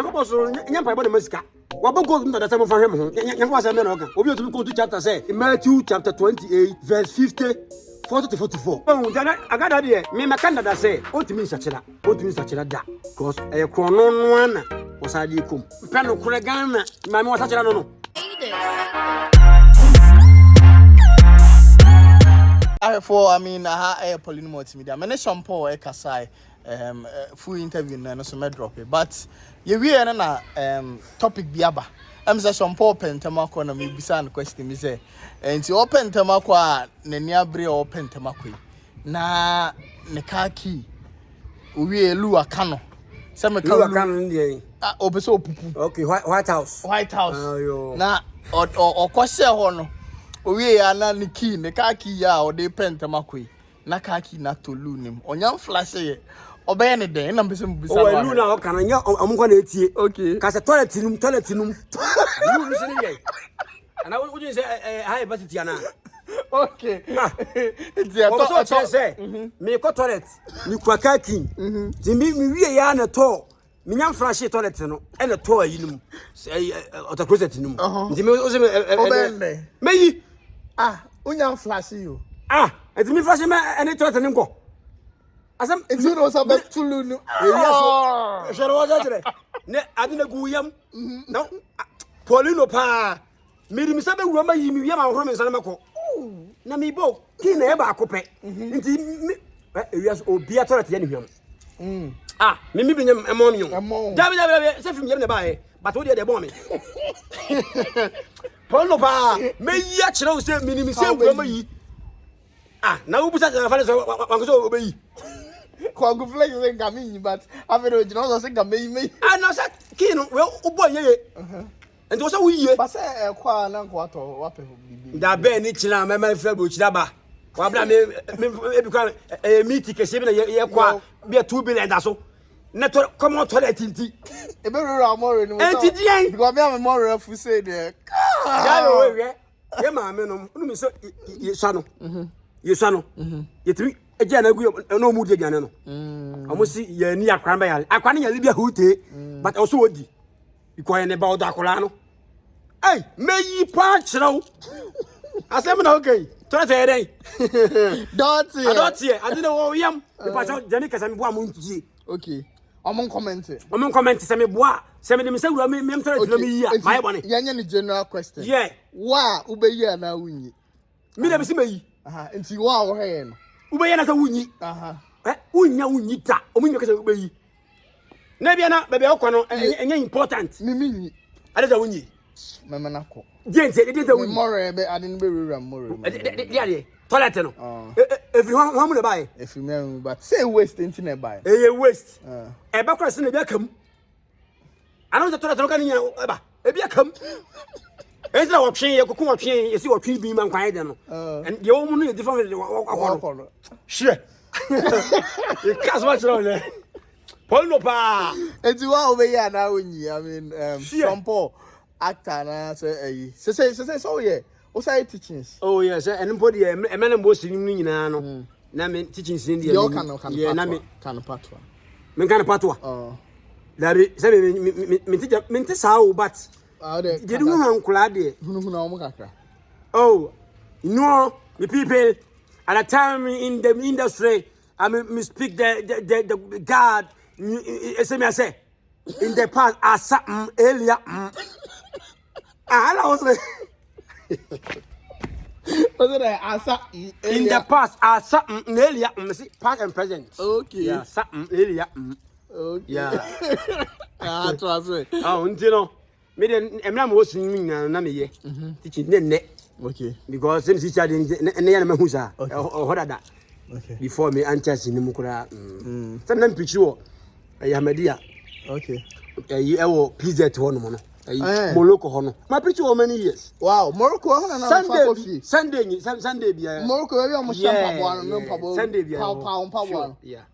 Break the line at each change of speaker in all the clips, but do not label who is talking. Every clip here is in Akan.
Nyankopɔn so nya mpaebɔ na masika. Wabɔ go that time for him. Nyankopɔn say me na oka. Obi otu go to chapter say Matthew chapter 28 verse 50 40 to 44. Oh, Jana Agradaa de me makanda da say otimi nsachira da because e krono no ana wasade kom. Mpa no kore Ghana ma me wasachira no.
I mean, I polynomous media. Many some poor kasai full interview na so me drop it. But you we na topic biaba. I'm say some poor pentamako na me bisa na question me say enti open pentamako a nani abre open pentamako na ne kaki we elu aka no say me
Lu aka no ndie
obeso opupu.
Okay, White House.
Na o kwose ho no owie ya na ne key ne kaki ya o de pentamako na kaki na tolu nim onyam flash ye obey ne den na mpese mbisa
wa o elu na o kana nya omko na etie
okay
ka se toilet num lu ni se ne ye ana wo jin se high university ana
okay
dia to say me ko toilet ni kwa kaki ti mi wie ya na to me nyam flash toilet no e na to ayi num ota closet num nti me o se
obey
meyi
unyam flash you
enti mi flash me ene toilet ni nko asam
enti no so bet tulu no
so shero wa jere ne adina guyam no polino pa miri mi sabe wura ma yi mi yam ahoro me nsana mako na mi bo ki na e ba akopɛ nti ewias obia toilet ya ni hwam mi bi nyam emom yo dabi se film yam ne ba but wo de bon me polino pa me yi a kire wo se mini mi se wura ma yi na wo busa na fa so wango so obeyi
Kwagu flex say gami but afero jino so say gami me
no say kinu we ubo yeye enti wo say wo yiye
ba say kwa na kwa to wape bibi
da be ni kira ma ma fra bo kira ba wa bra me e bi kwa meeting kese bi na ye kwa bi 2 billion da so na to come toilet tinti
e be ro amore ni mo
enti dian
because me am more fu say there
ja we ye ma me no mi so ye sano ye tiri eja na gu no mu de jane no amusi ye ni akwan ba ya akwan ya libia hute but also odi ikoye ne ba odo akola no meyi pa chiraw asem na okay to say den dot adina wo yam e pa so jani kasa me bo amuntie
okay omon comment
say me boa say me dem say wura me mem tara tira me yi a my bone
yanya ni general question
yeah
wa ubeyi na wunyi
me dem say meyi
enti wa wo he no
ubeyi na say wunyi unya wunyi ta omunyo kasa ubeyi na bia na bebe okọ enye important
mimi
adeza wunyi
mama nako
gente wunyi
more be adin be rura more
dia toilet no every one mu na buy
every me but say waste enti na buy
waste e be cross na bia kam ana toilet no kan nya eba e bia kam enti na wo twen ye kokon wo twen ye si wo twen bi man kwan de no and ye wo mu no different akọ share e kas ma chro le Polno pa.
Enti wa obeyi na onyi I mean some poor actor na say say so ye o say teachings
oh yes and npo de e me na mo sinim ni nyina no na me teachings ni de
ye
na me
kan patwa
me kan patwa dari say me te sa o but de du han kula de
hunu o mo kakra
oh no the people at a time in the industry I mean speak the God I say in the past as something earlier I was in the past as something earlier past and present
okay
yeah something earlier
okay
yeah
trust
no me den emra mo sin na me ye teaching ne
okay
because since teacher ne ya na mahu sa hodada
okay
before me answer sin mu kura sannan pichi wo Ahmedia
okay
ewo PZ ho no Morocco ho no my preach how many years
wow Morocco ho na
Sunday bia
Morocco we am shampa bo no pabo
Sunday bia
pa
yeah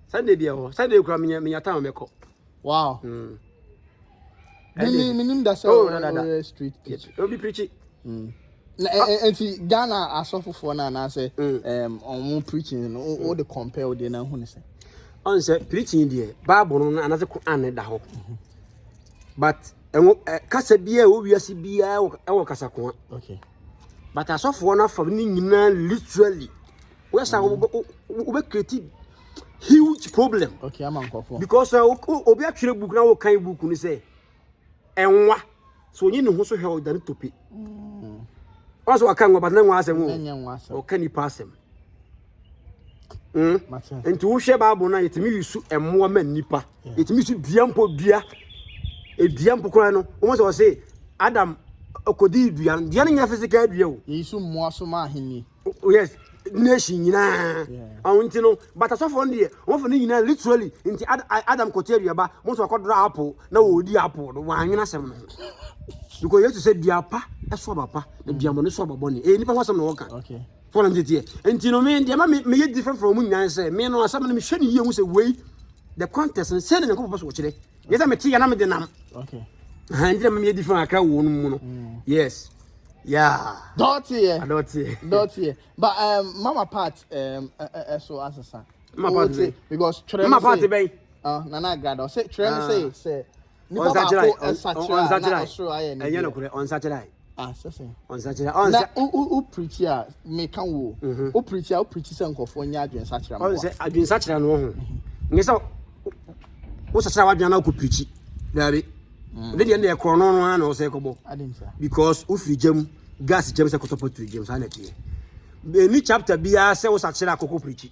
Sunday bia ho Sunday kura me time meko
wow minim da so street teach
obi preach
enti Ghana asofofo na say on preaching no all the compare dey na hu ne say
on say preaching there Bible no anase Quran da ho but kasa bia wo wiase bia e kasa ko
okay
but asofo na fa ni nyina literally we say we create huge problem
okay am ankofo
because obi atwere book na wo kan book ni say enwa so onye ne ho so hwe o dan topi also aka nwa but na nwa asem o ka ni pasem enti wo hwe Bible na yetimi yusu emmo ma nipa yetimi su diampo dua ediampo kora no wo so say Adam okodi dua dia nya physical dua o
yesu mmo so ma ahini
yes nation nyina awunti no but asofo ndie won fa ni nyina literally nti Adam koteria ba mo so akodro apple na wo di apple no wa anwena sem no because you to say diapa eso baba na diamo no so babo ni nipa ho asem no woka
okay
for am tie nti no me dia ma me ye different from nyan say me no asem no me hwe ni ye hu say wey the contest and say na nko so kire yes me tie ya na me de nam
okay
nti me ye different aka wo no mu no yes yeah
Dirty. But mama part so asasa
mama part
because
mama part be
nana Agradaa say trend say
on Saturday on Saturday
u preach ya me kan wo u preach say nkofo nya adwen Saturday
mo say adwen Saturday no ho ngesa wo Saturday wa adwen na ko preach dabi de de na ekro no na o say kobo because u free jam gas jam say ko support free jam sa na tie any chapter bia say wo Saturday akoko preach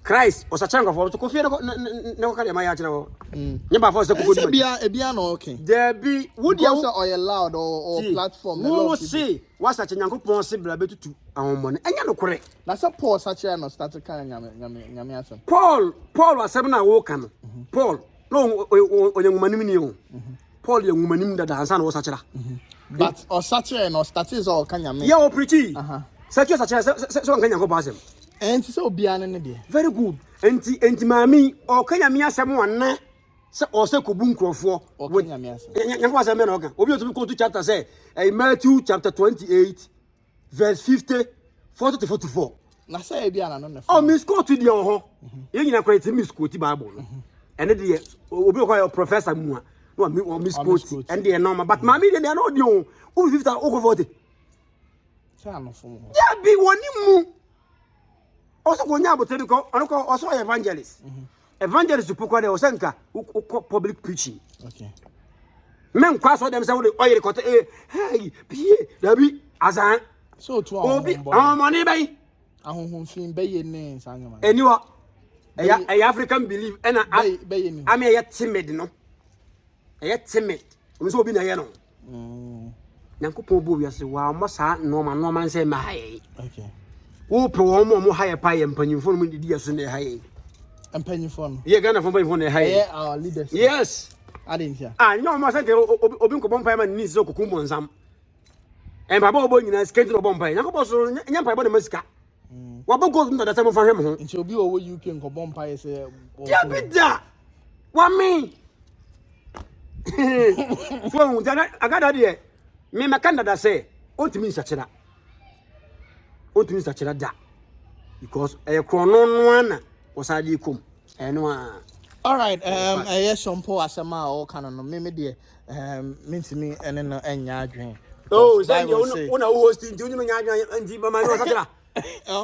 Christ o Saturday nkofo to ko fie na ko ka de ma ya kire wo nye ba for say ko
di ebia no okay
there be would you
also or loud or platform
no see what such nyankopon se bla betutu ahomone enya no kore
na say Paul Saturday no start kan nyame asem
Paul asem na wo ka no Paul no onyengumanim ni o Paul yengumanim dada ansa na wo Saturday
but or Saturday no start is all kan nyame
yeah o preach Saturday so kan nyankopon asem
enti say obia ne de
very good enti mami o kan nyame asem wona se o se kobu nkrofo
o kan nyame asem
nyankopon asem na o kan obi otu go to chapter say Matthew chapter 28 verse 50 40 to 44
na say ebia na no
oh miss quote di ho ye nyina kwete miss quote Bible no ene de obi ko your professor mu a no miss quote and dey normal but mami dey no di o 50 o 40
say no fo
ya bi woni mu also go nya abotere ko onko also evangelist evangelist poko de o senka public preaching
okay
men kwa so dem say we oyere ko hey pie dabi azan
so to
obi money bay
ahonhon fin beye ne sanyama
eniwa eya African belief ena
beye ni
am eya timid no eya timid o so obi na ye no nyankopon bo wiase wa mo sa normal say ma haye
okay
wo pe wo mo haye pa ye mpanyimfo no didi yeso na haye
mpanyimfo no
ye Ghana fo mpanyimfo na haye
our leaders
yes
adentia
nyo mo say obi nko bompa ma ni so kokumbo nsam baba obo nyina skate no bompa nyankopon so nya mpa bo na masika wa bogo ndo da samo fa hwem ho
nti obi owo UK nko bompa ye say
ya bida wa me so dana Agradaa de me makanda da say ontimi nsachira da because krono no ana wasadi kom eno a
all right yes sompo asema o kana no me de mintimi ene no enya adwen
oh say una hosting nti unyi nya adwen nti ba ma no wasachira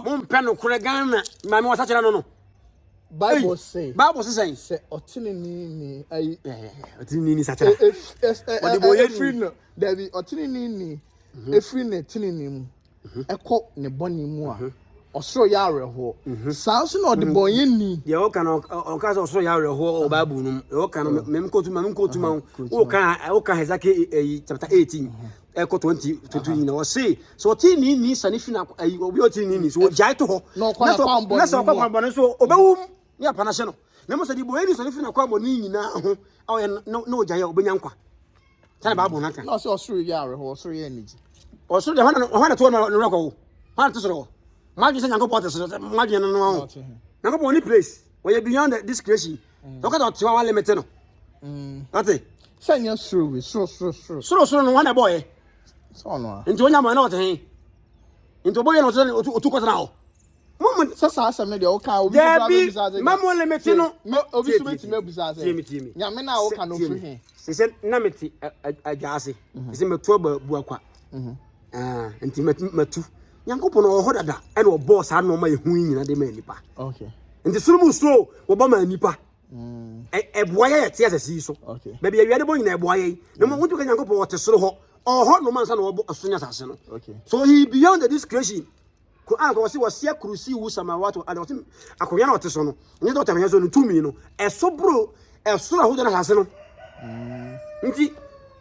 mo mpe no kure Ghana ma me wasachira no
Bible say
say
otinini ni ai
otinini sachira
odi boye free no there be otinini ni efree ne tinini mu ekọ ne boni mu a osoro ya areho sanso na odi boye ni
de o kan o ka so osoro ya areho o Bible no o kan mem ko tuma o kan Hezekiah chapter 18 eko 20 na o say so tinini ni sanifi na obi otinini so jai to ho na so kwa kwambo so obewum ni apana hye no na mo so di boye ni sanifi na kwambo ni nyina ho o ye no jai obenya nkwa tana Bible na kan
no so osoro ya areho osoro ya niji
osoro de hwana to no rekọ hwana to so maji se nyango pot so maji no no nyango pot ni place we beyond this creation look at what one limit no ati
sanya suru
suru no hwana boy
so no
nti onya ma na ote hin nti oboye no otu kwata na ho Mom
Sasa asem de o kan obi
Mamo limiti no.
Obi so meti mebusa say. Nyame na o kan no free hin.
Se se na meti agase. Se metu buakwa. Enti metu. Nyankopon o ho dada e no boss anu ma yehu nyina de ma nipa.
Okay.
Nti sulumu so wo ba ma nipa. Boya ye tie asasi so.
Okay.
Baby ya de bo nyina boya yi. No mo ntu ka Nyankopon wo te soro ho. Ho no man sa no wo asonya asase no.
Okay.
So he beyond the discretion. Ko an ko wasi akurusi wu samawati and wati akoya na oteso no nyi do tamye so no tumi no eso bro eso na hodo na hase no nti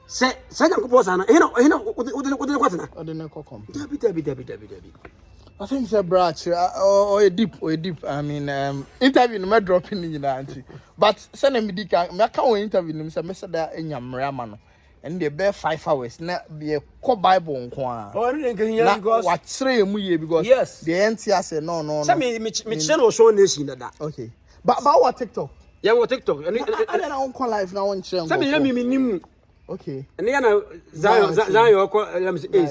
se Nyankopon sa na he na ode kwatena
ode ne kokom
dabi
I think it's a branch or a deep I mean interview no me dropping ni na anti but send me dika me ka won interview no me say da enyamre ama no and they bear 5 hours na be ko bible nko a
oh no nke hiya because
what three mu ye because
yes
the NTA say no
say me channel show nation that
okay but what TikTok
yeah what TikTok
and then I won't call live now on channel
say me nim
okay
and then Zion ko let me say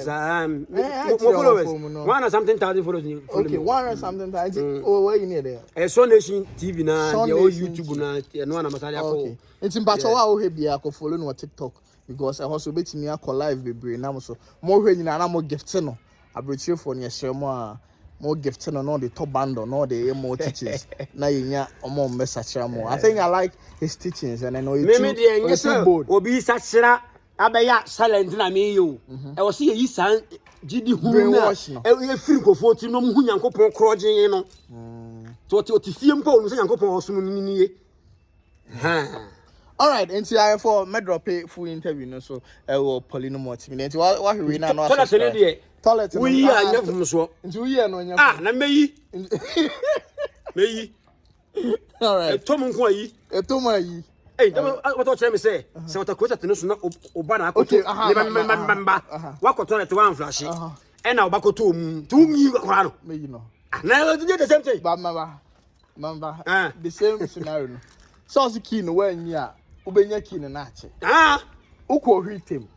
followers 1 something thousand followers
okay 1 something thousand oh where you near there
so nation TV na your YouTube na no na masali ako
it's in batch wa o he bia ko follow no TikTok because I also bet me a live be na so mo hwe nyina na mo gift no abrochire for ne hye mo gift no the top band no the more teachings na yenya omo message mo I think I like his teachings and I know it's too bold
obi sachira abeya silent na me yo e wo se yi san gidi hu na e firi kofo ti no mo hu Nyankopon kroje no to ti fie mpo no se Nyankopon osum ni ye
all right and I for me drop a full interview no so will polynomot me and what we na no toilet
we are nyafum so
nti we no
nyafum na meyi
all right
tom nko ayi
ayi
eh what to tell me say what ko tete no so na oba na akoto ne wa toilet one flash e na oba koto mu tu nyi kwara no
meyi no
na do the same thing
mamba the same scenario no so key no wa nyi a ubenya key na ache ukwo hwitem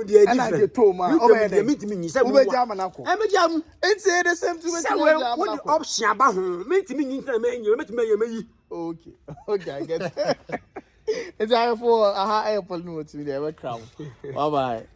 dey different
and I to ma
o meet me say
ubeja manako
emejam
it's the same thing
say what the option aba ho meet me nyi na meyi
okay I get it it's I for aha airport no to the ever crowd bye